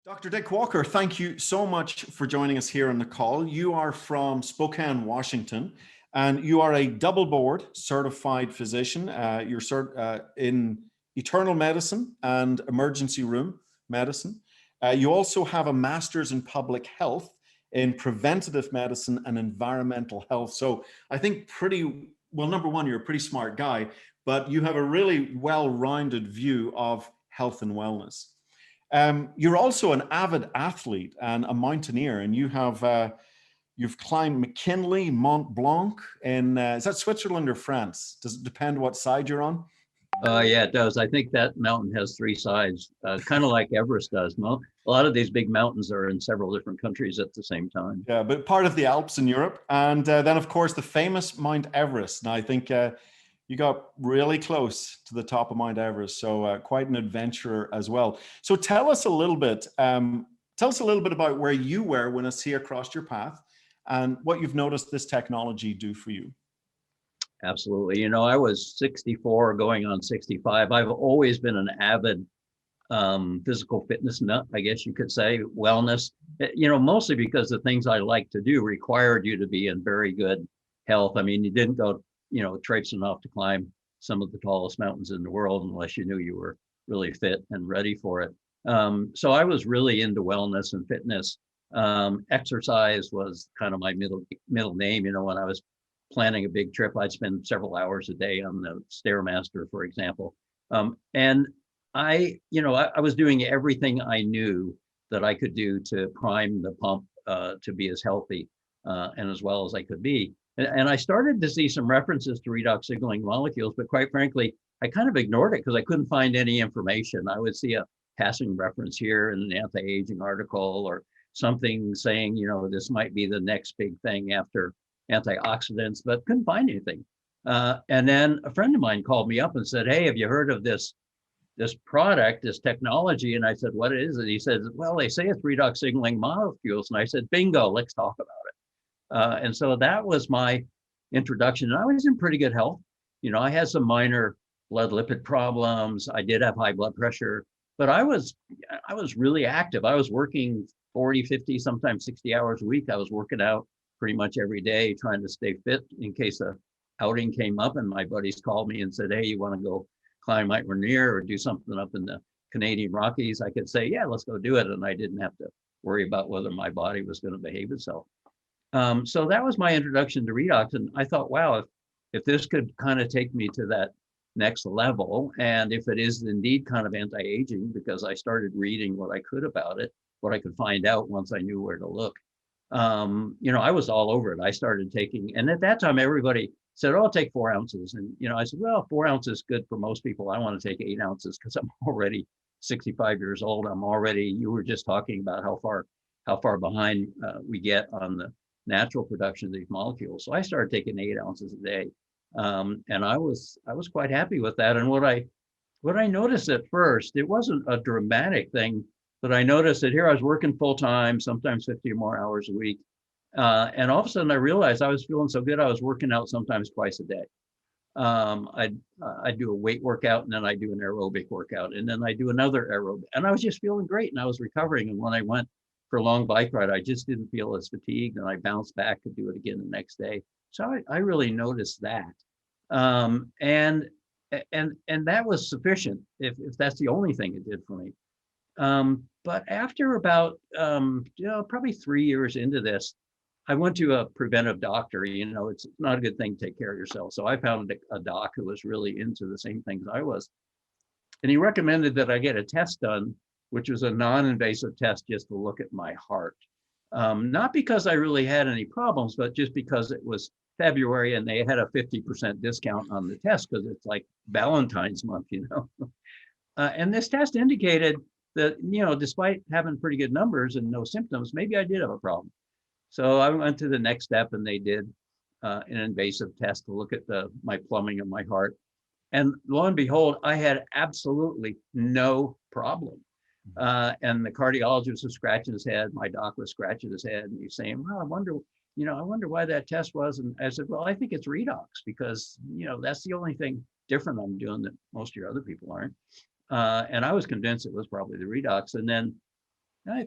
Dr. Dick Walker, thank you so much for joining us here on the call. You are from Spokane, Washington, and you are a double board certified physician. You're in internal medicine and emergency room medicine. You also have a master's in public health in preventative medicine and environmental health. So I think number one, you're a pretty smart guy, but you have a really well-rounded view of health and wellness. You're also an avid athlete and a mountaineer, and you've climbed McKinley, Mont Blanc, in is that Switzerland or France? Does it depend what side you're on? Yeah, it does. I think that mountain has three sides, kind of like Everest does. A lot of these big mountains are in several different countries at the same time. Yeah, but part of the Alps in Europe, and then of course the famous Mount Everest. Now I think you got really close to the top of Mount Everest, so quite an adventurer as well. So tell us a little bit. Tell us a little bit about where you were when ASEA crossed your path, and what you've noticed this technology do for you. Absolutely. You know, I was 64 going on 65. I've always been an avid physical fitness nut, I guess you could say, wellness, mostly because the things I like to do required you to be in very good health. I mean, you didn't go, traipsing off to climb some of the tallest mountains in the world unless you knew you were really fit and ready for it. So I was really into wellness and fitness. Exercise was kind of my middle name. When I was planning a big trip, I'd spend several hours a day on the Stairmaster, for example. And I was doing everything I knew that I could do to prime the pump to be as healthy and as well as I could be. And I started to see some references to redox signaling molecules, but quite frankly, I kind of ignored it because I couldn't find any information. I would see a passing reference here in an anti-aging article or something saying, this might be the next big thing after antioxidants, but couldn't find anything. And then a friend of mine called me up and said, "Hey, have you heard of this product, this technology?" And I said, "What is it?" He said, "Well, they say it's redox signaling molecules." And I said, "Bingo, let's talk about it." And so that was my introduction. And I was in pretty good health. I had some minor blood lipid problems. I did have high blood pressure, but I was really active. I was working 40, 50, sometimes 60 hours a week. I was working out pretty much every day, trying to stay fit in case a outing came up and my buddies called me and said, "Hey, you want to go climb Mount Rainier or do something up in the Canadian Rockies?" I could say, "Yeah, let's go do it." And I didn't have to worry about whether my body was going to behave itself. So that was my introduction to redox. And I thought, wow, if this could kind of take me to that next level, and if it is indeed kind of anti-aging, because I started reading what I could about it, what I could find out once I knew where to look. I was all over it. I started taking, and at that time, everybody said, "Oh, I'll take 4 ounces." And, I said, "Well, 4 ounces is good for most people. I want to take 8 ounces because I'm already 65 years old. You were just talking about how far behind we get on the natural production of these molecules." So I started taking 8 ounces a day. And I was quite happy with that. And what I noticed at first, it wasn't a dramatic thing, but I noticed that here I was working full time, sometimes 50 or more hours a week. And all of a sudden I realized I was feeling so good. I was working out sometimes twice a day. I'd do a weight workout, and then I do an aerobic workout, and then I do another aerobic, and I was just feeling great, and I was recovering. And when I went for a long bike ride, I just didn't feel as fatigued, and I bounced back to do it again the next day. So I really noticed that. And that was sufficient if that's the only thing it did for me. But after about, probably 3 years into this, I went to a preventive doctor. It's not a good thing to take care of yourself. So I found a doc who was really into the same things I was. And he recommended that I get a test done, which was a non-invasive test just to look at my heart. Not because I really had any problems, but just because it was February and they had a 50% discount on the test because it's like Valentine's month, And this test indicated that, despite having pretty good numbers and no symptoms, maybe I did have a problem. So I went to the next step, and they did an invasive test to look at my plumbing of my heart. And lo and behold, I had absolutely no problem. And the cardiologist was scratching his head. My doc was scratching his head, and he's saying, "Well, I wonder why that test was." And I said, "Well, I think it's redox because, that's the only thing different I'm doing that most of your other people aren't." And I was convinced it was probably the redox. And then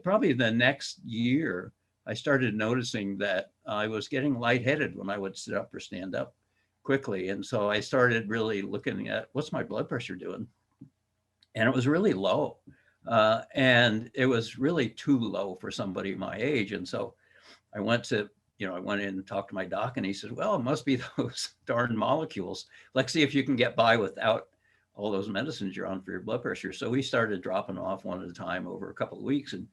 Probably the next year, I started noticing that I was getting lightheaded when I would sit up or stand up quickly. And so I started really looking at what's my blood pressure doing? And it was really low. And it was really too low for somebody my age. And so I went to, I went in and talked to my doc, and he said, well, it must be those darn molecules. Let's see if you can get by without all those medicines you're on for your blood pressure. So we started dropping off one at a time over a couple of weeks, and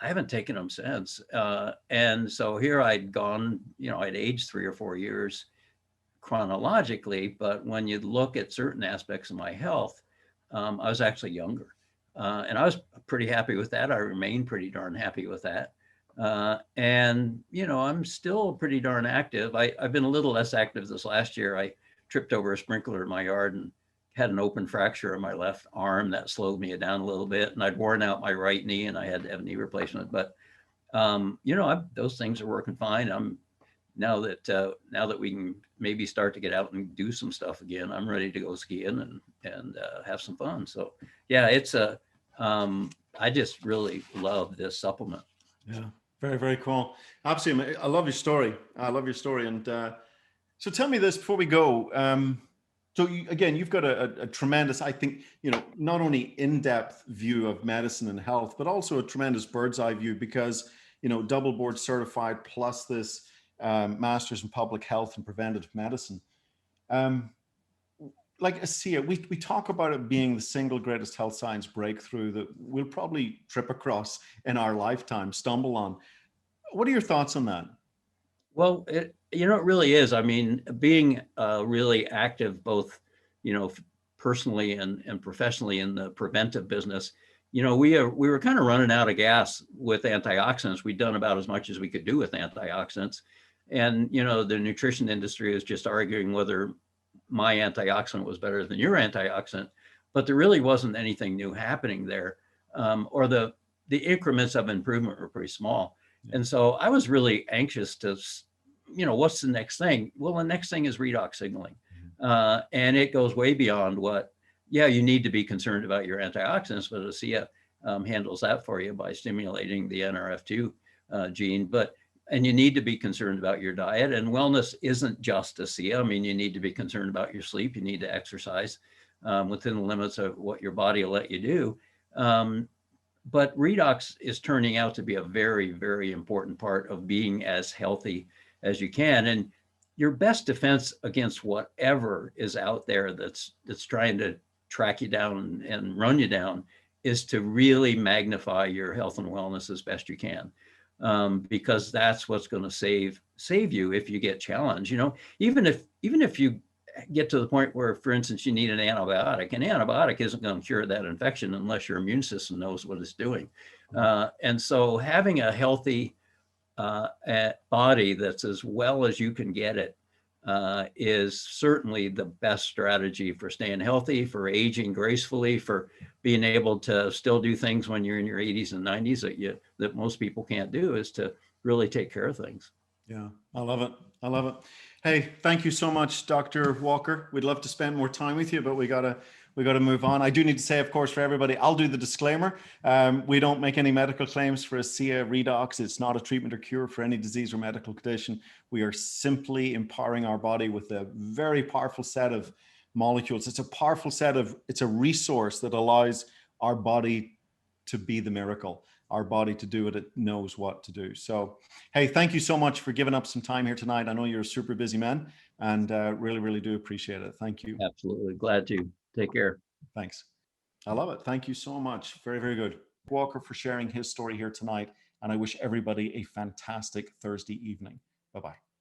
I haven't taken them since. And so here I'd gone, I'd aged 3 or 4 years chronologically, but when you look at certain aspects of my health, I was actually younger. And I was pretty happy with that. I remain pretty darn happy with that. And, I'm still pretty darn active. I've been a little less active this last year. I tripped over a sprinkler in my yard and had an open fracture in my left arm that slowed me down a little bit. And I'd worn out my right knee and I had to have a knee replacement. But, those things are working fine. Now that we can maybe start to get out and do some stuff again, I'm ready to go skiing and have some fun. So yeah, I just really love this supplement. Yeah, very, very cool. Absolutely. I love your story. And so tell me this before we go. So you've got a tremendous, I think, not only in-depth view of medicine and health, but also a tremendous bird's eye view because, double board certified plus this master's in public health and preventive medicine. Like ASEA, we talk about it being the single greatest health science breakthrough that we'll probably trip across in our lifetime, stumble on. What are your thoughts on that? Well, it really is. I mean, being really active, both, personally and professionally in the preventive business, we were kind of running out of gas with antioxidants. We'd done about as much as we could do with antioxidants. And, the nutrition industry is just arguing whether my antioxidant was better than your antioxidant, but there really wasn't anything new happening there. Or the increments of improvement were pretty small. And so I was really anxious to, what's the next thing? Well, the next thing is redox signaling. And it goes way beyond you need to be concerned about your antioxidants, but ASEA handles that for you by stimulating the NRF2 gene. And you need to be concerned about your diet, and wellness isn't just ASEA. I mean, you need to be concerned about your sleep. You need to exercise within the limits of what your body will let you do. But redox is turning out to be a very, very important part of being as healthy as you can. And your best defense against whatever is out there that's trying to track you down and run you down is to really magnify your health and wellness as best you can. Because that's what's going to save you if you get challenged. Even if you get to the point where, for instance, you need an antibiotic isn't going to cure that infection unless your immune system knows what it's doing. And so having a healthy body that's as well as you can get it is certainly the best strategy for staying healthy, for aging gracefully, for being able to still do things when you're in your 80s and 90s that most people can't do, is to really take care of things. Yeah, I love it. Hey, thank you so much, Dr. Walker. We'd love to spend more time with you, but we gotta move on. I do need to say, of course, for everybody, I'll do the disclaimer. We don't make any medical claims for ASEA Redox. It's not a treatment or cure for any disease or medical condition. We are simply empowering our body with a very powerful set of molecules. It's a resource that allows our body to be the miracle, our body to do what it knows what to do. So, hey, thank you so much for giving up some time here tonight. I know you're a super busy man, and really, really do appreciate it. Thank you. Absolutely. Glad to. Take care. Thanks. I love it. Thank you so much. Very, very good. Walker for sharing his story here tonight. And I wish everybody a fantastic Thursday evening. Bye-bye.